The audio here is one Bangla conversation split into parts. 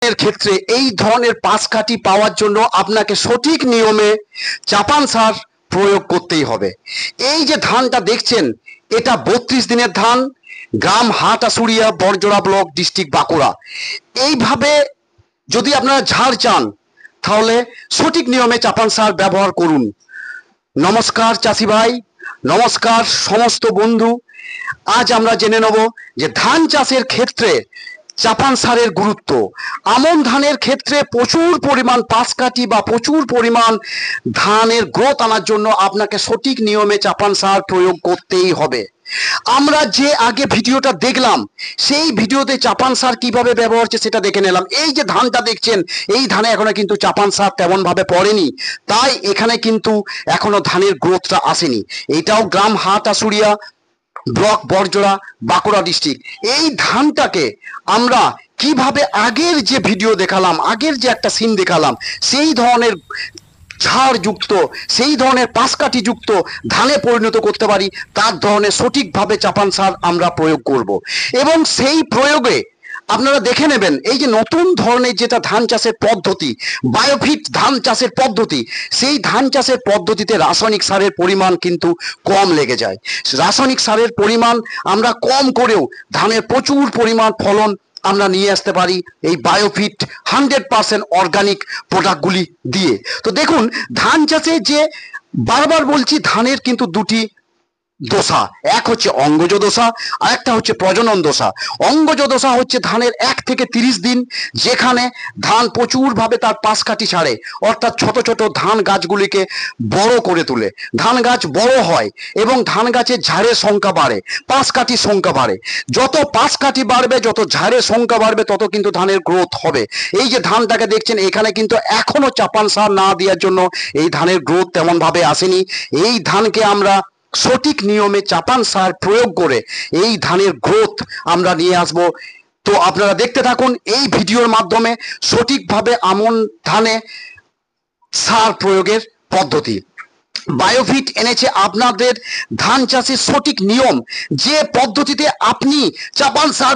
ধানের ক্ষেত্রে এই ধরনের পাঁচ কাঠি পাওয়ার জন্য আপনাকে সঠিক নিয়মে চাপান সার প্রয়োগ করতেই হবে। এই যে ধানটা দেখছেন, এটা 32 দিনের ধান, গ্রাম হাটআশুলিয়া, বড়জোড়া ব্লক, ডিস্ট্রিক্ট বাঁকুড়া। এইভাবে যদি আপনারা ঝাড় চান তাহলে সঠিক নিয়মে চাপান সার ব্যবহার করুন। নমস্কার চাষি ভাই, নমস্কার সমস্ত বন্ধু। আজ আমরা জেনে নেব যে ধান চাষের ক্ষেত্রে চাপান সারের গুরুত্ব। আমন ধানের ক্ষেত্রে প্রচুর পরিমাণ পাঁচ কাঠি বা প্রচুর পরিমাণ ধানের গ্রোথ আনার জন্য আপনাকে সঠিক নিয়মে চাপান সার প্রয়োগ করতেই হবে। আমরা যে আগে ভিডিওটা দেখলাম, সেই ভিডিওতে চাপান সার কিভাবে ব্যবহার হচ্ছে সেটা দেখে নিলাম। এই যে ধানটা দেখছেন, এই ধানে এখনো কিন্তু চাপান সার তেমন ভাবে পড়েনি, তাই এখানে কিন্তু এখনো ধানের গ্রোথটা আসেনি। এটাও গ্রাম হাটআশুলিয়া ব্লক, বড়জোড়া, বাঁকুড়া ডিস্ট্রিক্ট। এই ধানটাকে আমরা কিভাবে আগের যে ভিডিও দেখালাম, আগের যে একটা সিন দেখালাম, সেই ধরনের ঝাড় যুক্ত, সেই ধরনের পাশকাঠি যুক্ত ধানে পরিণত করতে পারি, তার ধরনের সঠিকভাবে চাপান সার আমরা প্রয়োগ করব। এবং সেই প্রয়োগে আপনারা দেখে নেবেন, এই যে নতুন ধরনের যেটা ধান চাষের পদ্ধতি, বায়োফিট ধান চাষের পদ্ধতি, সেই ধান চাষের পদ্ধতিতে রাসায়নিক সারের পরিমাণ কিন্তু কম লেগে যায়। রাসায়নিক সারের পরিমাণ আমরা কম করেও ধানের প্রচুর পরিমাণ ফলন আমরা নিয়ে আসতে পারি এই বায়োফিট 100% অর্গানিক প্রোডাক্টগুলি দিয়ে। তো দেখুন, ধান চাষে যে বারবার বলছি, ধানের কিন্তু দুটি দশা, এক হচ্ছে অঙ্গজ দশা, আর একটা হচ্ছে প্রজনন দশা। অঙ্গজ দশা হচ্ছে ধানের 1 থেকে 30 দিন, যেখানে ধান প্রচুর ভাবে তার পাশ কাঠি ছাড়ে, অর্থাৎ ছোট ছোট ধান গাছগুলিকে বড় করে তোলে, ধান গাছ বড় হয় এবং ধান গাছের ঝাড়ের সংখ্যা বাড়ে, পাশ কাঠির সংখ্যা বাড়ে। যত পাশ কাঠি বাড়বে, যত ঝাড়ের সংখ্যা বাড়বে, তত কিন্তু ধানের গ্রোথ হবে। এই যে ধানটাকে দেখছেন, এখানে কিন্তু এখনো চাপান সার না দেওয়ার জন্য এই ধানের গ্রোথ তেমন ভাবে আসেনি। এই ধানকে আমরা সঠিক নিয়মে চাপান সার প্রয়োগ করে এই ধানের গ্রোথ আমরা নিয়ে আসব। তো আপনারা দেখতে থাকুন এই ভিডিওর মাধ্যমে সঠিকভাবে আমন ধানে সার প্রয়োগের পদ্ধতি। বায়োফিট এনেছে আপনাদের ধান চাষের সঠিক নিয়ম, যে পদ্ধতিতে আপনি চাপান সার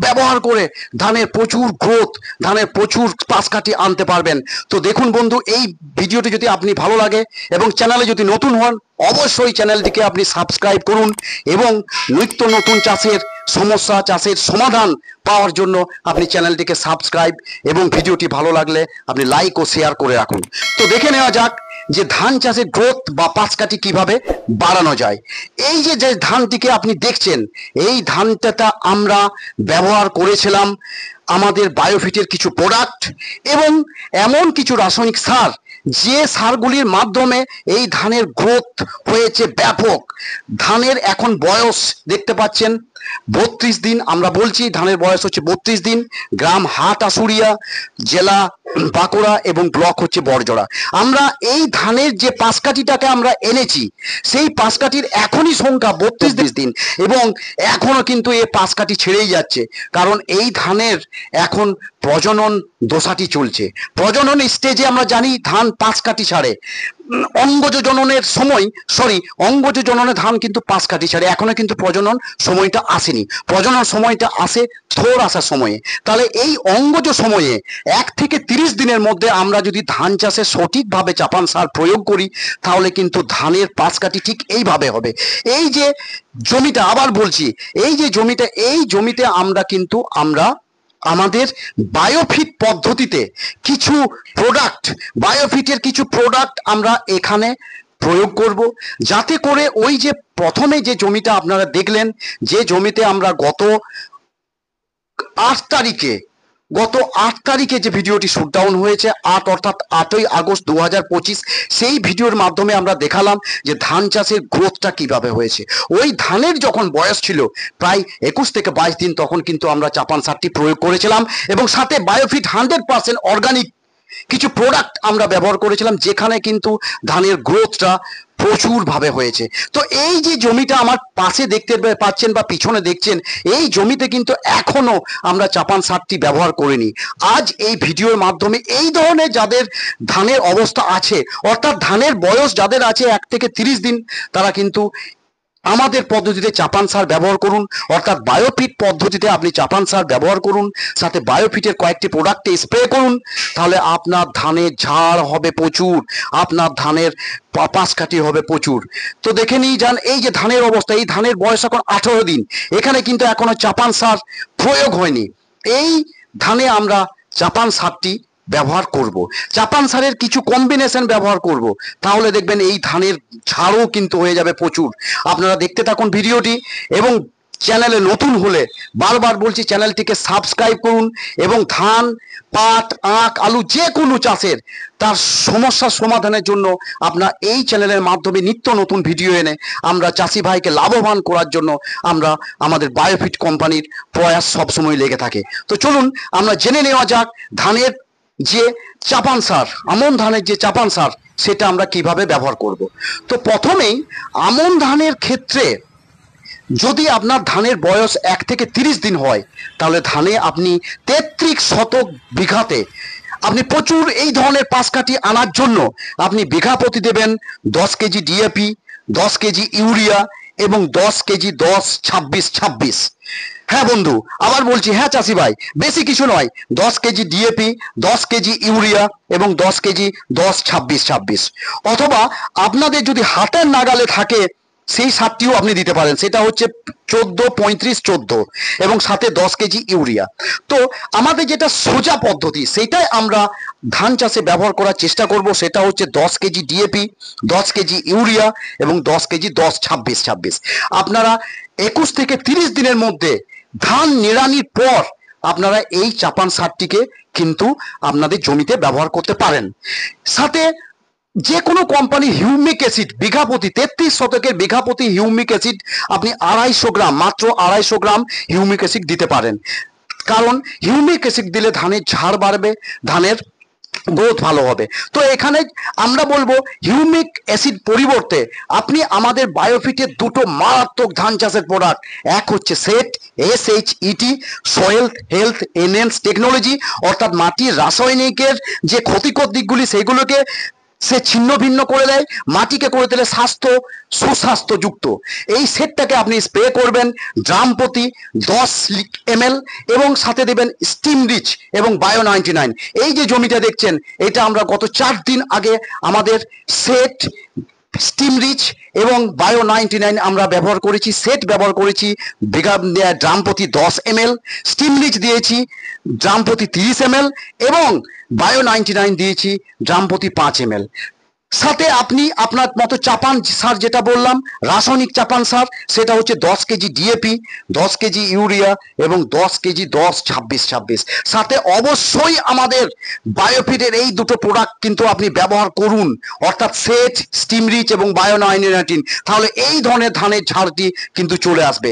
ব্যবহার করে ধানের প্রচুর গ্রোথ, ধানের প্রচুর পাশকাঠি আনতে পারবেন। তো দেখুন বন্ধু, এই ভিডিওটি যদি আপনি ভালো লাগে এবং চ্যানেলে যদি নতুন হন, অবশ্যই চ্যানেলটিকে আপনি সাবস্ক্রাইব করুন এবং নিত্য নতুন চাষের সমস্যা, চাষের সমাধান পাওয়ার জন্য আপনি চ্যানেলটিকে সাবস্ক্রাইব এবং ভিডিওটি ভালো লাগলে আপনি লাইক ও শেয়ার করে রাখুন। তো দেখে নেওয়া যাক যে ধান চাষের গ্রোথ বা পাশকাঠি কিভাবে বাড়ানো যায়। এই যে যে ধানটিকে আপনি দেখছেন, এই ধানটা আমরা ব্যবহার করেছিলাম আমাদের বায়োফিটের কিছু প্রোডাক্ট এবং এমন কিছু রাসায়নিক সার, যে সারগুলির মাধ্যমে এই ধানের গ্রোথ হয়েছে ব্যাপক। ধানের এখন বয়স দেখতে পাচ্ছেন 32 দিন, আমরা বলছি ধানের বয়স হচ্ছে 32 দিন। গ্রাম হাটআশুলিয়া, জেলা বাঁকুড়া এবং ব্লক হচ্ছে বড়জোড়া। আমরা এই ধানের যে পাশকাঠিটাকে আমরা এনেছি, সেই পাশকাঠির এখনই সংখ্যা 32 দিন এবং এখনো কিন্তু এই পাশকাঠি ছেড়েই যাচ্ছে, কারণ এই ধানের এখন প্রজনন দশাটি চলছে। প্রজনন স্টেজে আমরা জানি ধান পাশকাঠি ছাড়ে, অঙ্গজ জননের সময়, অঙ্গজ জননে ধান কিন্তু পাশ কাঠি ছাড়ে, এখনো কিন্তু প্রজনন সময়টা আসেনি। প্রজনন সময়টা আসে থোড় আসার সময়ে। তাহলে এই অঙ্গজ সময়ে 1 থেকে 30 দিনের মধ্যে আমরা যদি ধান চাষে সঠিকভাবে চাপান সার প্রয়োগ করি, তাহলে কিন্তু ধানের পাশ কাঠি ঠিক এইভাবে হবে। এই যে জমিটা, আবার বলছি, এই যে জমিটা, এই জমিতে আমরা কিন্তু আমাদের বায়োফিট পদ্ধতিতে কিছু প্রোডাক্ট, বায়োফিটের কিছু প্রোডাক্ট আমরা এখানে প্রয়োগ করব, যাতে করে ওই যে প্রথমে যে জমিটা আপনারা দেখলেন, যে জমিতে আমরা গত 8 তারিখে যে ভিডিওটি শুটডাউন হয়েছে, অর্থাৎ 8ই আগস্ট 2025, সেই ভিডিওর মাধ্যমে আমরা দেখালাম যে ধান চাষের গ্রোথটা কিভাবে হয়েছে। ওই ধানের যখন বয়স ছিল প্রায় 21 থেকে 22 দিন, তখন কিন্তু আমরা চাপান সারটি প্রয়োগ করেছিলাম এবং সাথে বায়োফিট 100% অর্গানিক কিছু প্রোডাক্ট আমরা ব্যবহার করেছিলাম, যেখানে কিন্তু ধানের গ্রোথটা প্রচুর ভাবে হয়েছে। তো এই যে জমিটা আমার পাশে দেখতে পাচ্ছেন বা পিছনে দেখছেন, এই জমিতে কিন্তু এখনো আমরা চাপান সারটি ব্যবহার করিনি। আজ এই ভিডিওর মাধ্যমে এই ধরনের যাদের ধানের অবস্থা আছে, অর্থাৎ ধানের বয়স যাদের আছে 1 থেকে 30 দিন, তারা কিন্তু আমাদের পদ্ধতিতে চাপান সার ব্যবহার করুন, অর্থাৎ বায়োফিট পদ্ধতিতে আপনি চাপান সার ব্যবহার করুন, সাথে বায়োফিটের কয়েকটি প্রোডাক্টে স্প্রে করুন, তাহলে আপনার ধানের ঝাড় হবে প্রচুর, আপনার ধানের পাশকাঠি হবে প্রচুর। তো দেখে নিয়ে যান এই যে ধানের অবস্থা, এই ধানের বয়স এখন 18 দিন, এখানে কিন্তু এখনো চাপান সার প্রয়োগ হয়নি। এই ধানে আমরা চাপান সারটি ব্যবহার করব, চাপান সারের কিছু কম্বিনেশন ব্যবহার করব, তাহলে দেখবেন এই ধানের ঝাড়ও কিন্তু হয়ে যাবে প্রচুর। আপনারা দেখতে থাকুন ভিডিওটি, এবং চ্যানেলে নতুন হলে বারবার বলছি চ্যানেলটিকে সাবস্ক্রাইব করুন, এবং ধান, পাট, আখ, আলু যে কোনো চাষের তার সমস্যার সমাধানের জন্য আপনার এই চ্যানেলের মাধ্যমে নিত্য নতুন ভিডিও এনে আমরা চাষি ভাইকে লাভবান করার জন্য আমরা আমাদের বায়োফিট কোম্পানির প্রয়াস সবসময় লেগে থাকে। তো চলুন আমরা জেনে নেওয়া যাক ধানের যে চাপান সার, আমন ধানের যে চাপান সার, সেটা আমরা কিভাবে ব্যবহার করব। তো প্রথমেই আমন ধানের ক্ষেত্রে যদি আপনার ধানের বয়স 1 থেকে 30 দিন হয়, তাহলে ধানে আপনি 33 শতক বিঘাতে আপনি প্রচুর এই ধরনের পাশকাঠি আনার জন্য আপনি বিঘা প্রতি দেবেন 10 কেজি ডিএপি, 10 কেজি ইউরিয়া এবং 10 কেজি 10-26-26। হ্যাঁ বন্ধু, আবার বলছি, হ্যাঁ চাষি ভাই, বেশি কিছু নয়, 10 কেজি ডিএপি, 10 কেজি ইউরিয়া এবং 10 কেজি 10-26-26। অথবা আপনাদের যদি হাতের নাগালে থাকে সেই সারটিও আপনি দিতে পারেন, সেটা হচ্ছে 14-35-14 এবং সাথে 10 কেজি ইউরিয়া। তো আমাদের যেটা সোজা পদ্ধতি সেটাই আমরা ধান চাষে ব্যবহার করার চেষ্টা করব, সেটা হচ্ছে 10 কেজি ডিএপি, 10 কেজি ইউরিয়া এবং 10 কেজি 10-26-26। আপনারা 21 থেকে 30 দিনের মধ্যে ধান নিড়ানির পর আপনারা এই চাপান সারটিকে কিন্তু আপনাদের জমিতে ব্যবহার করতে পারেন। সাথে যে কোনো কোম্পানি হিউমিক অ্যাসিড বিঘা প্রতি 33 শতকের বিঘা প্রতি হিউমিক অ্যাসিড আপনি 250 গ্রাম, মাত্র 250 গ্রাম হিউমিক অ্যাসিড দিতে পারেন। কারণ হিউমিক অ্যাসিড দিলে ধানের ঝাড় বাড়বে, ধানের গ্রোথ ভালো হবে। তো এখানে আমরা বলবো হিউমিক অ্যাসিড পরিবর্তে আপনি আমাদের বায়োফিটের দুটো মারাত্মক ধান চাষের প্রোডাক্ট, এক হচ্ছে set SHET, soil health enhance technology, অর্থাৎ মাটির রাসায়নিকের যে ক্ষতিকর দিকগুলি সেগুলোকে সে ছিন্ন ভিন্ন করে দেয়, মাটিকে করে তোলে স্বাস্থ্য সুস্বাস্থ্যযুক্ত। এই সেটটাকে আপনি স্প্রে করবেন ড্রাম প্রতি 10 ml এবং সাথে দেবেন স্টিম রিচ এবং বায়ো 99। এই যে জমিটা দেখছেন এটা আমরা গত 4 দিন আগে আমাদের সেট, স্টিম রিচ এবং বায়ো 99 আমরা ব্যবহার করেছি, সেট ব্যবহার করেছি বিঘা ড্রাম প্রতি 10 ml, স্টিম রিচ দিয়েছি ড্রাম প্রতি 30 ml এবং বায়ো 99 দিয়েছি ড্রাম প্রতি 5 ml। সাথে আপনি আপনার মতো চাপান সার যেটা বললাম রাসায়নিক চাপান সার, সেটা হচ্ছে 10 কেজি ডিএপি, 10 কেজি ইউরিয়া এবং 10 কেজি 10-26-26। সাথে অবশ্যই আমাদের বায়োফিটের এই দুটো প্রোডাক্ট কিন্তু আপনি ব্যবহার করুন, অর্থাৎ সেট, স্টিম রিচ এবং বায়ো 99। তাহলে এই ধরনের ধানের ঝাড়টি কিন্তু চলে আসবে।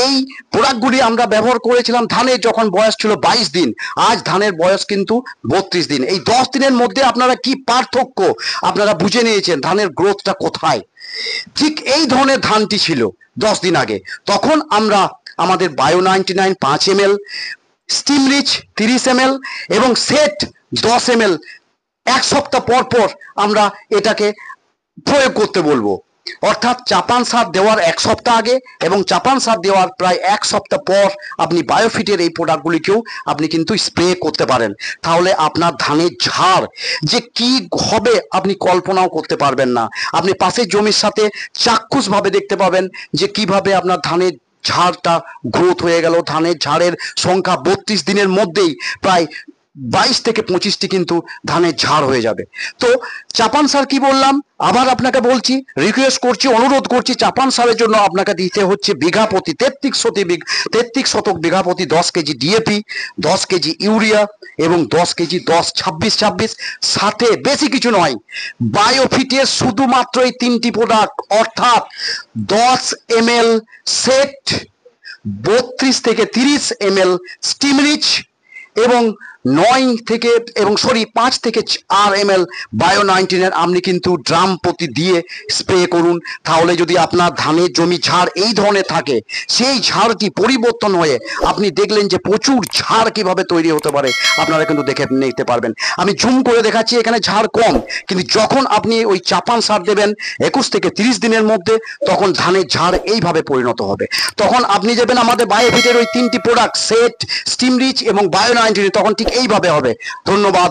এই প্রোডাক্টগুলি আমরা ব্যবহার করেছিলাম ধানের যখন বয়স ছিল 22 দিন, আজ ধানের বয়স কিন্তু 32 দিন। এই 10 দিনের মধ্যে আপনারা কি পার্থক্য আপনারা বুঝে নিয়েছেন, ধানের গ্রোথটা কোথায়। ঠিক এই ধরনের ধানটি ছিল 10 দিন আগে, তখন আমরা আমাদের bio 99 5 ml, steam rich 30 ml এবং সেট 10 ml 1 সপ্তাহ পর পর আমরা এটাকে প্রয়োগ করতে বলবো। অর্থাৎ চাপান সার দেওয়ার 1 সপ্তাহ আগে এবং চাপান সার দেওয়ার প্রায় 1 সপ্তাহ পর আপনি বায়োফিটের এই প্রোডাক্টগুলিকেও আপনি কিন্তু স্প্রে করতে পারেন। তাহলে আপনার ধানের ঝাড় যে কি হবে আপনি কল্পনাও করতে পারবেন না। আপনি পাশের জমির সাথে চাক্ষুষভাবে দেখতে পাবেন যে কিভাবে আপনার ধানের ঝাড়টা গ্রোথ হয়ে গেল। ধানের ঝাড়ের সংখ্যা 32 দিনের মধ্যেই প্রায় 22 থেকে 25টি কিন্তু ধানের ঝাড় হয়ে যাবে। তো চাপান সার কি বললাম, আবার আপনাকে বলছি, রিকোয়েস্ট করছি, অনুরোধ করছি, চাপান সারের জন্য আপনাকে দিতে হচ্ছে বিঘা প্রতি 33 শতক বিঘা প্রতি 10 কেজি ডিএপি, 10 কেজি ইউরিয়া এবং 10 কেজি 10-26-26। সাথে বেশি কিছু নয়, বায়োফিটের শুধুমাত্র এই 3টি প্রোডাক্ট, অর্থাৎ 10 ml সেট, 32 থেকে 30 ml স্টিম রিচ এবং 5 থেকে 4 ml বায়ো-19 আপনি কিন্তু ড্রাম প্রতি দিয়ে স্প্রে করুন। তাহলে যদি আপনার ধানের জমি ঝাড় এই ধরনের থাকে, সেই ঝাড়টি পরিবর্তন হয়ে আপনি দেখলেন যে প্রচুর ঝাড় কিভাবে তৈরি হতে পারে, আপনারা কিন্তু দেখে নিতে পারবেন। আমি জুম করে দেখাচ্ছি, এখানে ঝাড় কম, কিন্তু যখন আপনি ওই চাপান সার দেবেন 21 থেকে 30 দিনের মধ্যে, তখন ধানের ঝাড় এইভাবে পরিণত হবে। তখন আপনি যাবেন আমাদের বায়োভিটের ওই 3টি প্রোডাক্ট, সেট, স্টিম রিচ এবং বায়ো-19, তখন ঠিক এইভাবে হবে। ধন্যবাদ।